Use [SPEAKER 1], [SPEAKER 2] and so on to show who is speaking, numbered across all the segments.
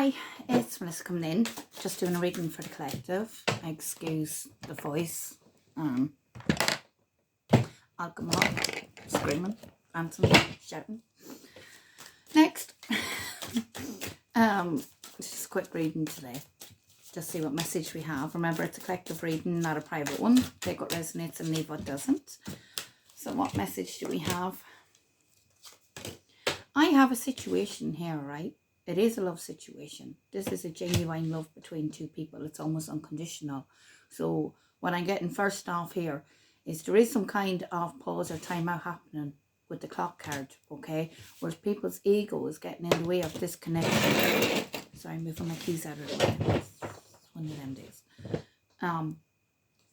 [SPEAKER 1] Hi, it's Melissa coming in, just doing a reading for the collective. Excuse the voice. Alcohol, screaming, ranting, shouting. Next, just a quick reading today. Just see what message we have. Remember, it's a collective reading, not a private one. Take what resonates and leave what doesn't. So what message do we have? I have a situation here, right? It is a love situation. This is a genuine love between two people. It's almost unconditional. So what I'm getting first off here is there is some kind of pause or timeout happening with the clock card, okay? Whereas people's ego is getting in the way of this connection. Sorry, I'm moving my keys out of the way. It's one of them days.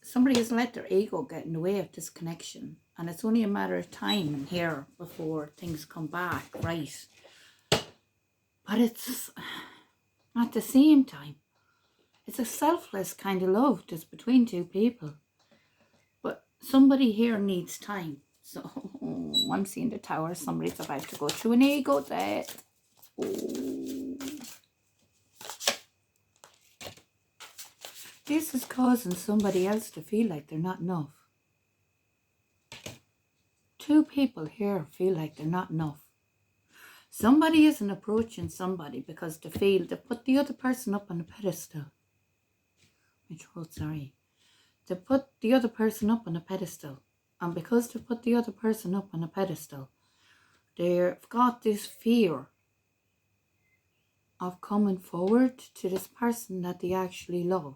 [SPEAKER 1] Somebody has let their ego get in the way of this connection. And it's only a matter of time in here before things come back, right? But it's, at the same time, it's a selfless kind of love just between two people. But somebody here needs time. So, I'm seeing the tower. Somebody's about to go through an ego death. Oh. This is causing somebody else to feel like they're not enough. Two people here feel like they're not enough. Somebody isn't approaching somebody because they feel they put the other person up on a pedestal. My throat, sorry. They put the other person up on a pedestal. And because they put the other person up on a pedestal, they've got this fear of coming forward to this person that they actually love.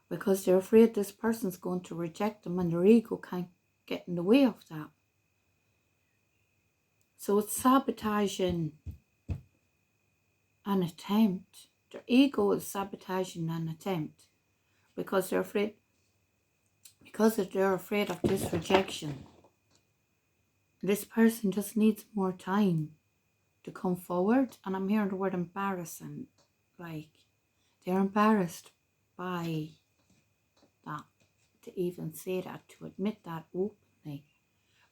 [SPEAKER 1] Because they're afraid this person's going to reject them and their ego can't get in the way of that. So it's sabotaging an attempt. Their ego is sabotaging an attempt because they're afraid, they're afraid of this rejection. This person just needs more time to come forward. And I'm hearing the word embarrassing. Like, they're embarrassed by that, to even say that, to admit that openly.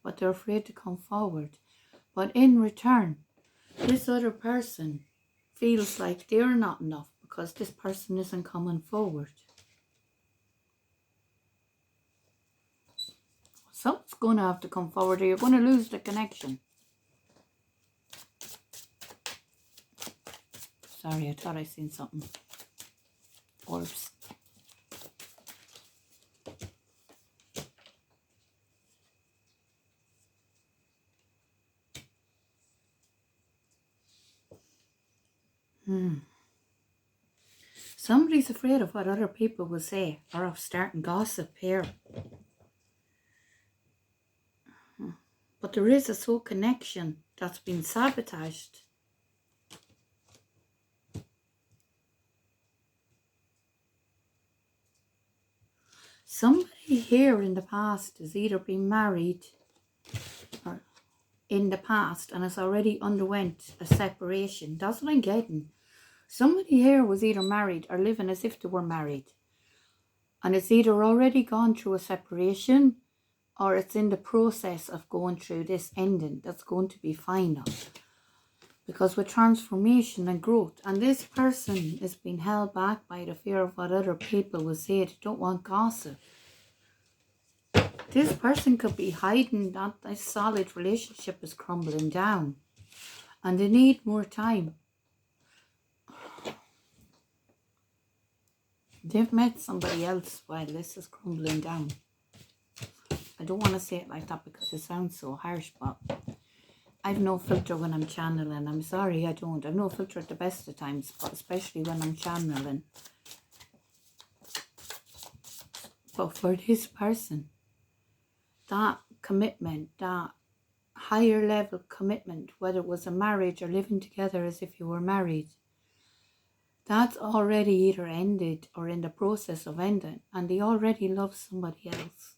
[SPEAKER 1] But they're afraid to come forward. But in return, this other person feels like they're not enough because this person isn't coming forward. Someone's going to have to come forward or you're going to lose the connection. Sorry, I thought I seen something. Orbs. Somebody's afraid of what other people will say or of starting gossip here. But there is a soul connection that's been sabotaged. Somebody here in the past has either been married or in the past and has already underwent a separation. That's what I'm getting. Somebody here was either married or living as if they were married. And it's either already gone through a separation or it's in the process of going through this ending that's going to be final. Because with transformation and growth, and this person is being held back by the fear of what other people will say. They don't want gossip. This person could be hiding that this solid relationship is crumbling down. And they need more time. They've met somebody else while this is crumbling down. I don't want to say it like that because it sounds so harsh, but I've no filter when I'm channeling. I'm sorry, I don't. I've no filter at the best of times, but especially when I'm channeling. But for this person, that commitment, that higher level commitment, whether it was a marriage or living together as if you were married, that's already either ended or in the process of ending, and they already love somebody else.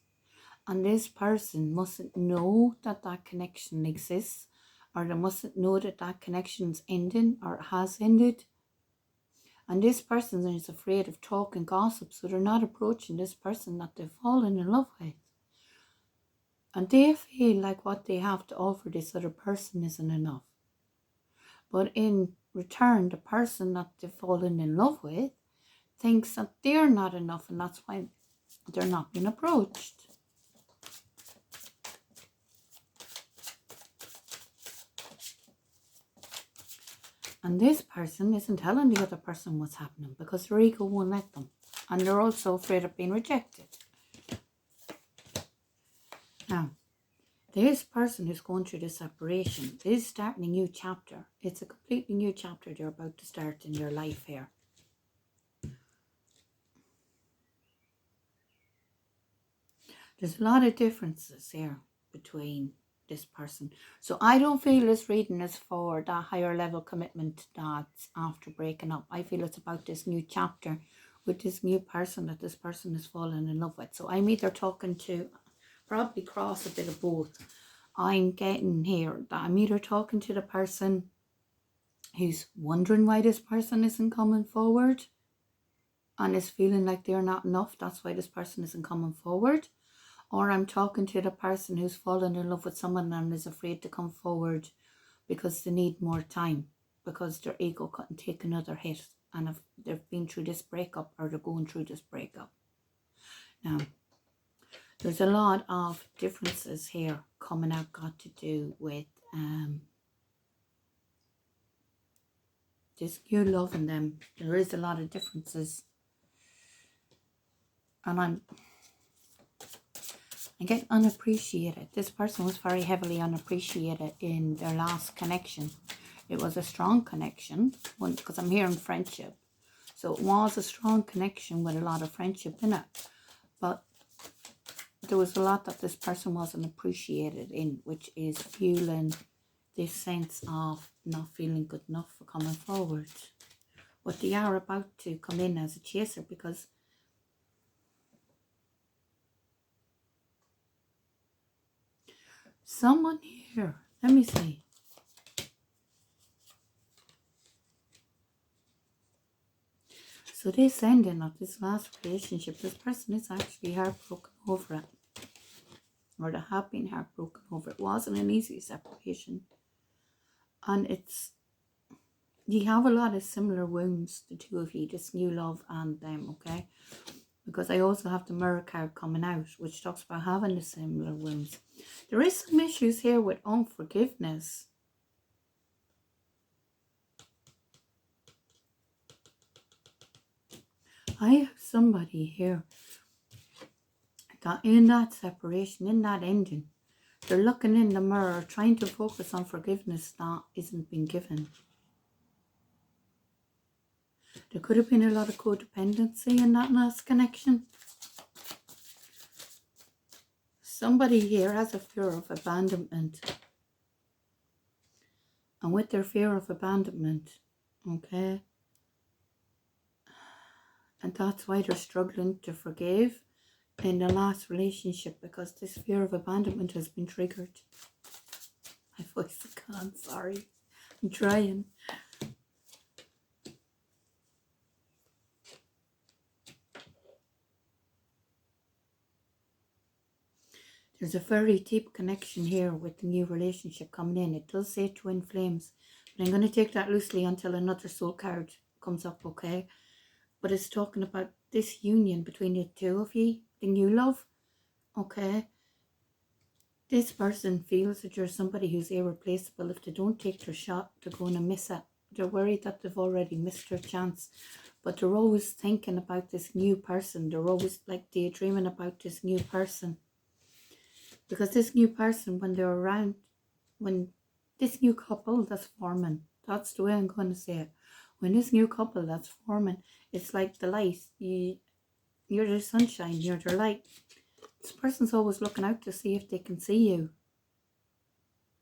[SPEAKER 1] And this person mustn't know that that connection exists, or they mustn't know that that connection's ending or has ended. And this person is afraid of talking gossip, so they're not approaching this person that they've fallen in love with. And they feel like what they have to offer this other person isn't enough. But in return, the person that they've fallen in love with thinks that they're not enough, and that's why they're not being approached. And this person isn't telling the other person what's happening because their ego won't let them. And they're also afraid of being rejected. Now, this person who's going through this separation is starting a new chapter. It's a completely new chapter they're about to start in their life here. There's a lot of differences here between this person. So I don't feel this reading is for that higher level commitment that's after breaking up. I feel it's about this new chapter with this new person that this person is falling in love with. So I'm either talking to, probably cross a bit of both. I'm getting here that I'm either talking to the person who's wondering why this person isn't coming forward and is feeling like they're not enough. That's why this person isn't coming forward. Or I'm talking to the person who's fallen in love with someone and is afraid to come forward because they need more time, because their ego couldn't take another hit, and if they've been through this breakup or they're going through this breakup. Now, there's a lot of differences here coming out, got to do with this new love in them. There is a lot of differences, and I get unappreciated. This person was very heavily unappreciated in their last connection. It was a strong connection, because I'm hearing friendship. So it was a strong connection with a lot of friendship in it. But there was a lot that this person wasn't appreciated in, which is fueling this sense of not feeling good enough for coming forward. But they are about to come in as a chaser, because someone here, let me see. So this ending of this last relationship, this person is actually heartbroken over it. Or they have been heartbroken over it. It wasn't an easy separation. And you have a lot of similar wounds, the two of you, this new love and them, okay? Because I also have the mirror card coming out, which talks about having the similar wounds. There is some issues here with unforgiveness. I have somebody here that in that separation, in that ending, they're looking in the mirror, trying to focus on forgiveness that isn't being given. There could have been a lot of codependency in that last connection. Somebody here has a fear of abandonment. And with their fear of abandonment, okay, and that's why they're struggling to forgive in the last relationship, because this fear of abandonment has been triggered. My voice is gone, sorry. I'm trying. There's a very deep connection here with the new relationship coming in. It does say twin flames, but I'm going to take that loosely until another soul card comes up, okay? But it's talking about this union between the two of you, the new love, okay? This person feels that you're somebody who's irreplaceable. If they don't take their shot, they're going to miss it. They're worried that they've already missed their chance. But they're always thinking about this new person. They're always like daydreaming about this new person. Because this new person, when they're around, when this new couple that's forming, that's the way I'm going to say it. When this new couple that's forming, it's like the light. You're the sunshine, you're the light. This person's always looking out to see if they can see you.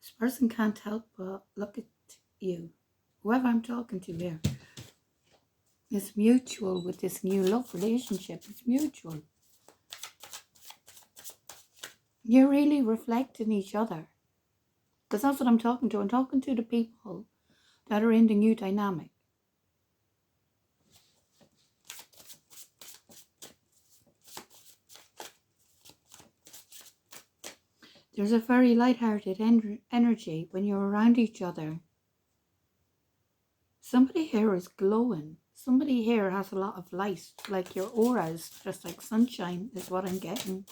[SPEAKER 1] This person can't help but look at you. Whoever I'm talking to here. It's mutual with this new love relationship. It's mutual. You're really reflecting each other. Because that's what I'm talking to. I'm talking to the people that are in the new dynamic. There's a very light-hearted energy when you're around each other. Somebody here is glowing. Somebody here has a lot of light, like your aura is just like sunshine is what I'm getting.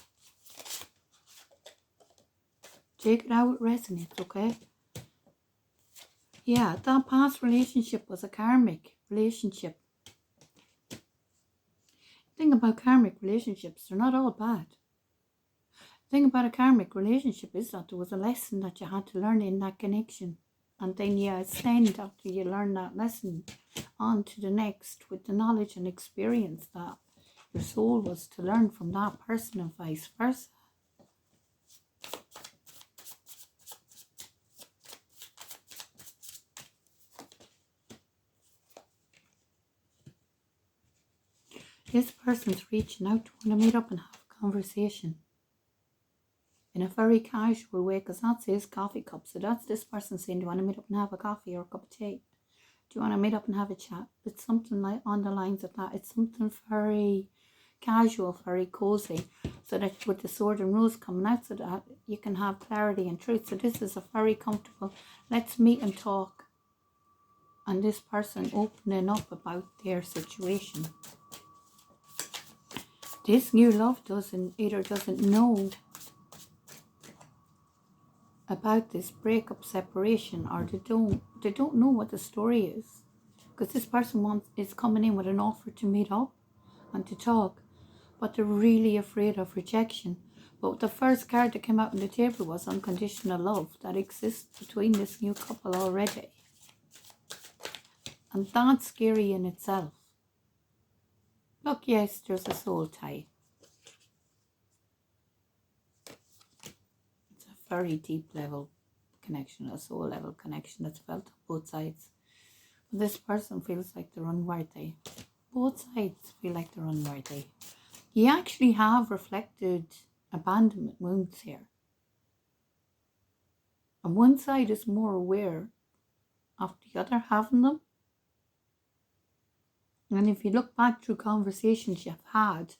[SPEAKER 1] Take it how it resonates, okay? Yeah, that past relationship was a karmic relationship. The thing about karmic relationships, they're not all bad. The thing about a karmic relationship is that there was a lesson that you had to learn in that connection. And then you ascend after you learn that lesson on to the next with the knowledge and experience that your soul was to learn from that person and vice versa. This person's reaching out to want to meet up and have a conversation in a very casual way, because that says coffee cup. So that's this person saying, do you want to meet up and have a coffee or a cup of tea? Do you want to meet up and have a chat? It's something like on the lines of that. It's something very casual, very cozy, so that with the sword and rose coming out, so that you can have clarity and truth. So this is a very comfortable, let's meet and talk. And this person opening up about their situation. This new love either doesn't know about this breakup, separation, or they don't know what the story is, because this person is coming in with an offer to meet up and to talk, but they're really afraid of rejection. But the first card that came out on the table was unconditional love that exists between this new couple already, and that's scary in itself. Look, yes, there's a soul tie. It's a very deep level connection, a soul level connection that's felt on both sides. But this person feels like they're unworthy. Both sides feel like they're unworthy. You actually have reflected abandonment wounds here. And one side is more aware of the other having them. And if you look back through conversations you've had,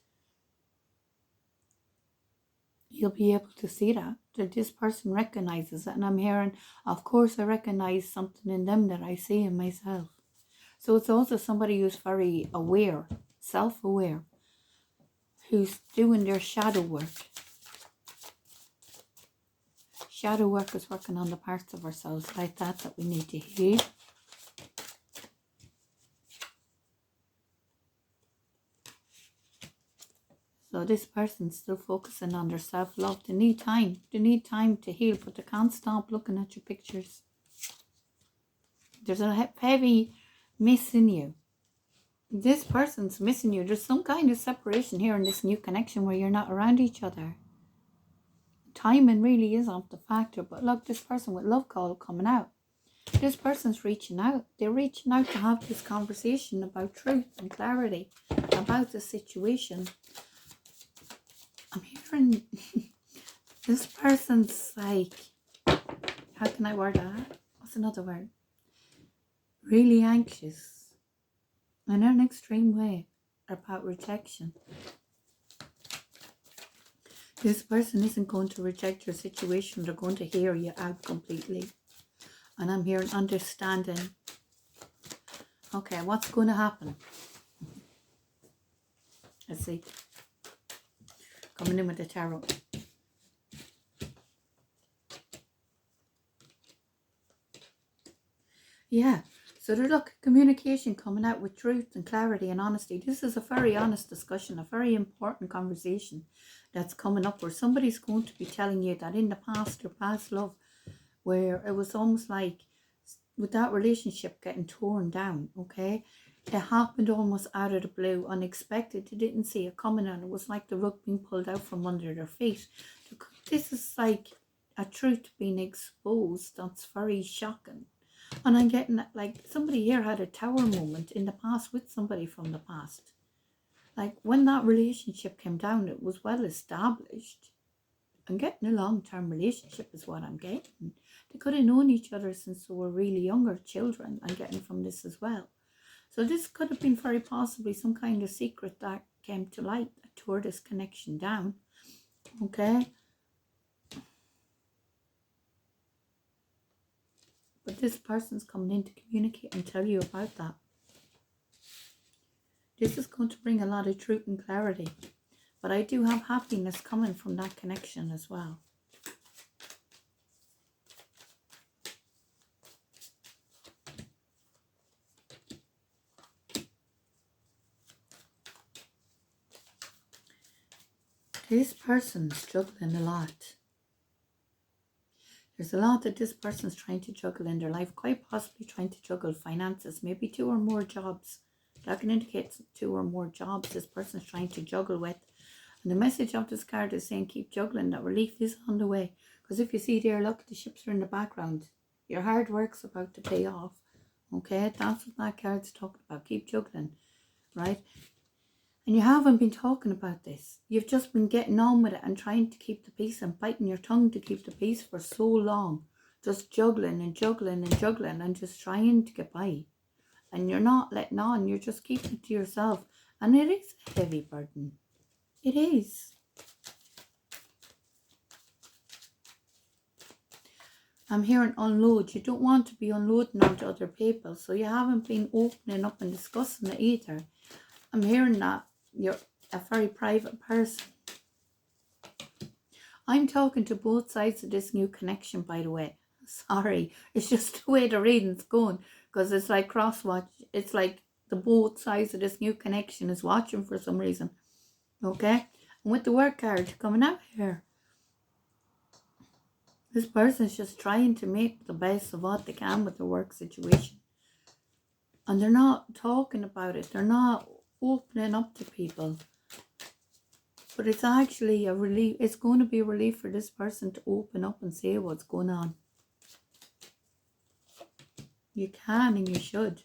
[SPEAKER 1] you'll be able to see that this person recognizes it. And I'm hearing, of course, I recognize something in them that I see in myself. So it's also somebody who's very aware, self-aware, who's doing their shadow work. Shadow work is working on the parts of ourselves like that we need to heal. So this person's still focusing on their self-love. They need time. They need time to heal, but they can't stop looking at your pictures. There's a heavy missing you. This person's missing you. There's some kind of separation here in this new connection where you're not around each other. Timing really is off the factor, but look, this person with love call coming out. This person's reaching out. They're reaching out to have this conversation about truth and clarity about the situation. I'm hearing this person's like, how can I word that? What's another word? Really anxious in an extreme way about rejection. This person isn't going to reject your situation. They're going to hear you out completely. And I'm hearing understanding. Okay, what's going to happen? Let's see. Coming in with the tarot. Yeah, so there's communication coming out with truth and clarity and honesty. This is a very honest discussion, a very important conversation that's coming up where somebody's going to be telling you that in the past, your past love, where it was almost like with that relationship getting torn down, okay? It happened almost out of the blue, unexpected. They didn't see it coming, and it was like the rug being pulled out from under their feet. This is like a truth being exposed that's very shocking. And I'm getting that, like, somebody here had a tower moment in the past with somebody from the past. Like, when that relationship came down, it was well established. I'm getting a long-term relationship is what I'm getting. They could have known each other since they were really younger children. I'm getting from this as well. So this could have been very possibly some kind of secret that came to light that tore this connection down. Okay? But this person's coming in to communicate and tell you about that. This is going to bring a lot of truth and clarity. But I do have happiness coming from that connection as well. This person's juggling a lot. There's a lot that this person's trying to juggle in their life, quite possibly trying to juggle finances, maybe 2 or more jobs. That can indicate 2 or more jobs this person's trying to juggle with. And the message of this card is saying keep juggling, that relief is on the way. Because if you see there, look, the ships are in the background. Your hard work's about to pay off. Okay, that's what that card's talking about. Keep juggling, right? And you haven't been talking about this. You've just been getting on with it and trying to keep the peace and biting your tongue to keep the peace for so long. Just juggling and juggling and juggling and just trying to get by. And you're not letting on. You're just keeping it to yourself. And it is a heavy burden. It is. I'm hearing unload. You don't want to be unloading onto other people. So you haven't been opening up and discussing it either. I'm hearing that you're a very private person. I'm talking to both sides of this new connection, by the way. Sorry, it's just the way the reading's going. Because it's like cross-watch. It's like the both sides of this new connection is watching for some reason. Okay? And with the work card coming out here, this person's just trying to make the best of what they can with their work situation. And they're not talking about it. They're not opening up to people. But it's actually a relief. It's going to be a relief for this person to open up and say what's going on. You can and you should.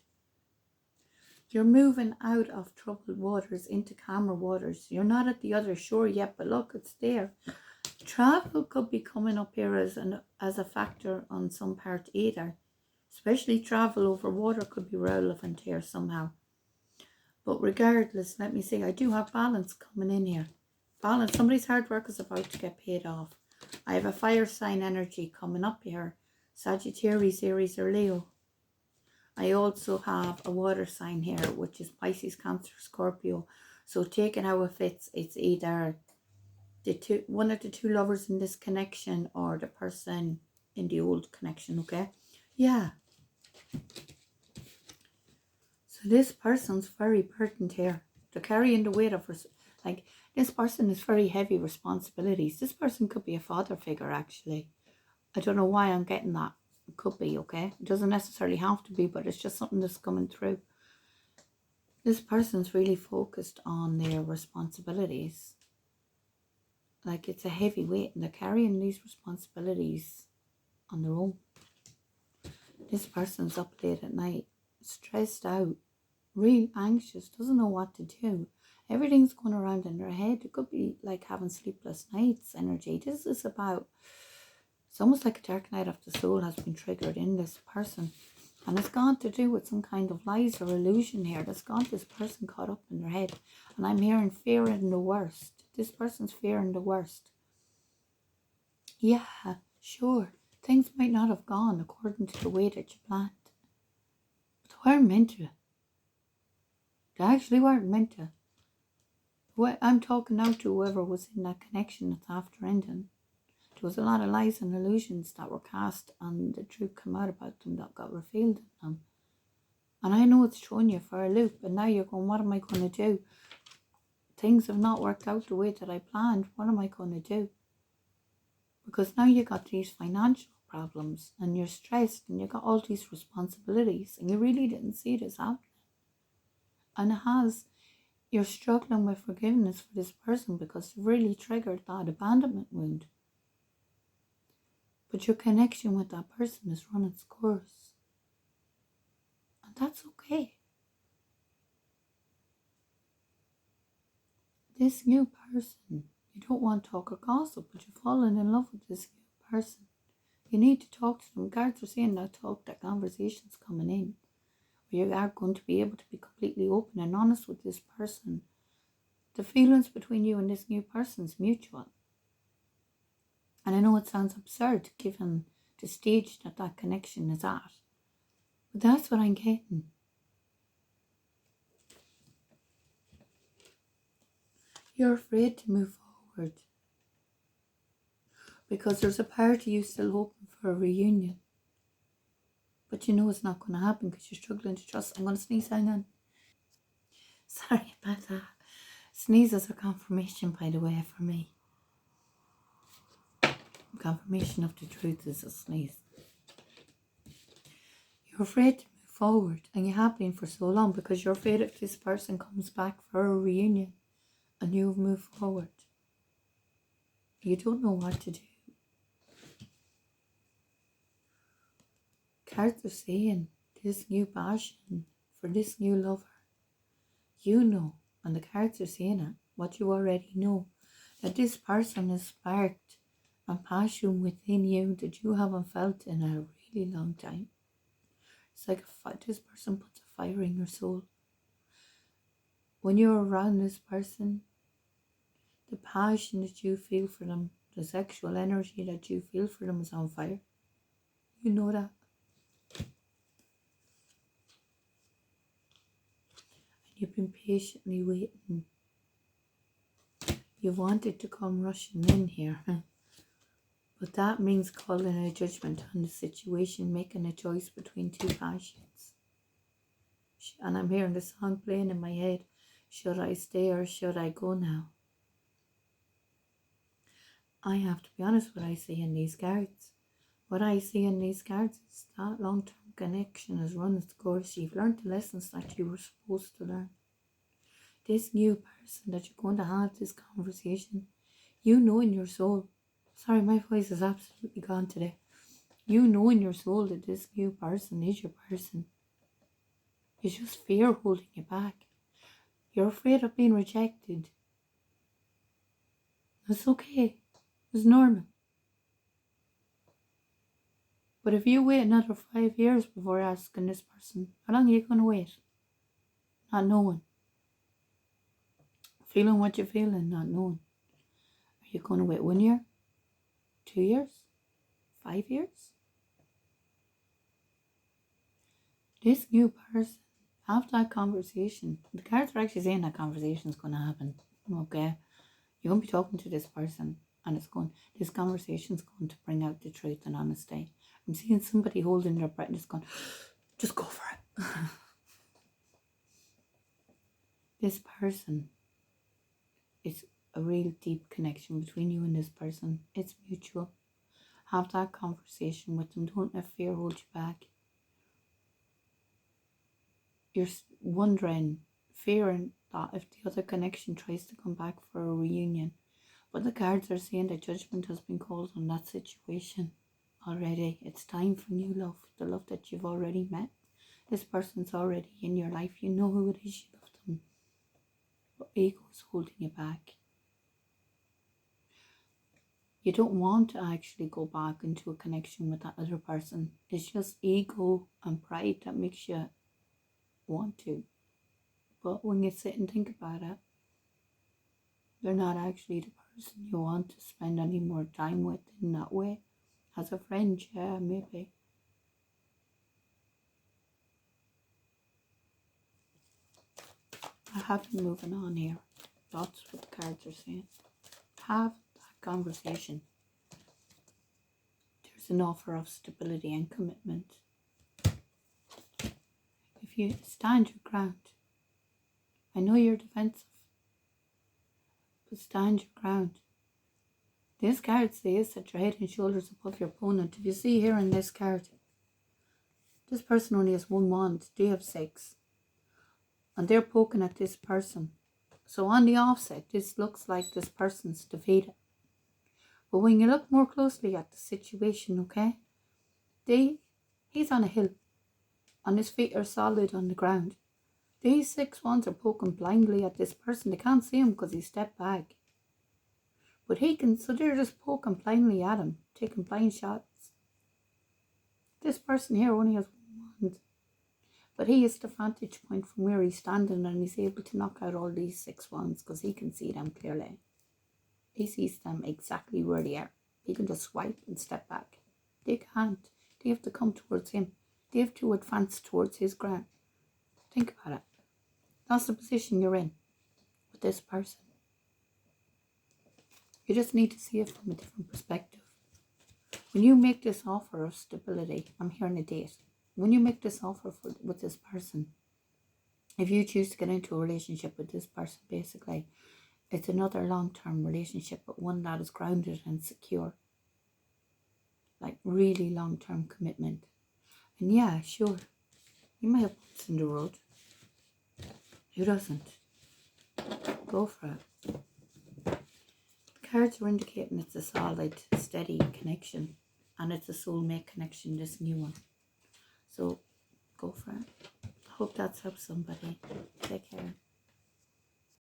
[SPEAKER 1] You're moving out of troubled waters into calmer waters. You're not at the other shore yet, but look, it's there. Travel could be coming up here as a factor on some part either. Especially travel over water could be relevant here somehow. But regardless, let me see, I do have balance coming in here. Balance, somebody's hard work is about to get paid off. I have a fire sign energy coming up here. Sagittarius, Aries or Leo. I also have a water sign here, which is Pisces, Cancer, Scorpio. So take it how it fits. It's either one of the 2 lovers in this connection or the person in the old connection, okay? Yeah. So this person's very burdened here. They're carrying the weight of, like, this person is very heavy responsibilities. This person could be a father figure, actually. I don't know why I'm getting that. It could be, okay? It doesn't necessarily have to be, but it's just something that's coming through. This person's really focused on their responsibilities. Like, it's a heavy weight, and they're carrying these responsibilities on their own. This person's up late at night, stressed out, real anxious, doesn't know what to do. Everything's going around in their head. It could be like having sleepless nights energy. This is about, it's almost like a dark night of the soul has been triggered in this person. And it's got to do with some kind of lies or illusion here. That's got this person caught up in their head. And I'm hearing fearing the worst. This person's fearing the worst. Yeah, sure. Things might not have gone according to the way that you planned. But they weren't meant to. They actually weren't meant to. I'm talking now to whoever was in that connection that's after ending. There was a lot of lies and illusions that were cast, and the truth came out about them that got revealed in them. And I know it's thrown you for a loop, and now you're going, what am I going to do? Things have not worked out the way that I planned. What am I going to do? Because now you got these financial problems, and you're stressed, and you got all these responsibilities, and you really didn't see this happening. And it has. You're struggling with forgiveness for this person because you've really triggered that abandonment wound. But your connection with that person is run its course. And that's okay. This new person, you don't want to talk or gossip, but you've fallen in love with this new person. You need to talk to them. Guards are saying that talk, that conversation's coming in. You are going to be able to be completely open and honest with this person. The feelings between you and this new person is mutual. And I know it sounds absurd given the stage that that connection is at. But that's what I'm getting. You're afraid to move forward because there's a part of you still hoping for a reunion. But you know it's not going to happen because you're struggling to trust. I'm going to sneeze, hang on. Sorry about that. Sneezes are confirmation, by the way, for me. Confirmation of the truth is a sneeze. You're afraid to move forward, and you have been for so long because you're afraid if this person comes back for a reunion and you've moved forward, you don't know what to do. Cards are saying this new passion for this new lover, you know, and the cards are saying it, what you already know, that this person has sparked a passion within you that you haven't felt in a really long time. It's like this person puts a fire in your soul. When you're around this person, the passion that you feel for them, the sexual energy that you feel for them is on fire. You know that. And you've been patiently waiting. You've wanted to come rushing in here. But that means calling a judgment on the situation, making a choice between two passions. And I'm hearing the song playing in my head. Should I stay or should I go now? I have to be honest with what I see in these cards. What I see in these cards is that long-term connection has run its course. You've learned the lessons that you were supposed to learn. This new person that you're going to have this conversation, you know in your soul, sorry, my voice is absolutely gone today. You know in your soul that this new person is your person. It's just fear holding you back. You're afraid of being rejected. That's okay. It's normal. But if you wait another 5 years before asking this person, how long are you going to wait? Not knowing. Feeling what you're feeling, not knowing. Are you going to wait 1 year? 2 years? 5 years? This new person, have that conversation. The cards are actually saying that conversation is going to happen. Okay? You're going to be talking to this person and this conversation is going to bring out the truth and honesty. I'm seeing somebody holding their breath and just going, just go for it. This person, it's a real deep connection between you and this person. It's mutual. Have that conversation with them. Don't let fear hold you back. You're wondering, fearing that if the other connection tries to come back for a reunion. But the cards are saying that judgment has been called on that situation already. It's time for new love, the love that you've already met. This person's already in your life. You know who it is, you love them. But ego is holding you back. You don't want to actually go back into a connection with that other person. It's just ego and pride that makes you want to. But when you sit and think about it, they're not actually the person you want to spend any more time with in that way. As a friend, yeah, maybe. I have been moving on here. That's what the cards are saying. Have that conversation. There's an offer of stability and commitment. If you stand your ground, I know you're defensive, but stand your ground. This card says that you're head and shoulders above your opponent. If you see here in this card, this person only has one wand. They have 6. And they're poking at this person. So on the offset, this looks like this person's defeated. But when you look more closely at the situation, okay, he's on a hill. And his feet are solid on the ground. These 6 wands are poking blindly at this person. They can't see him because he stepped back. But so they're just poking blindly at him, taking blind shots. This person here only has one wand. But he is the vantage point from where he's standing and he's able to knock out all these 6 wands because he can see them clearly. He sees them exactly where they are. He can just swipe and step back. They can't. They have to come towards him. They have to advance towards his ground. Think about it. That's the position you're in with this person. You just need to see it from a different perspective. When you make this offer of stability, I'm hearing a date. When you make this offer with this person, if you choose to get into a relationship with this person, basically, it's another long-term relationship, but one that is grounded and secure. Like really long-term commitment. And yeah, sure, you might have bumps in the road. Who doesn't? Go for it. The cards are indicating it's a solid, steady connection. And it's a soulmate connection, this new one. So, go for it. I hope that's helped somebody. Take care.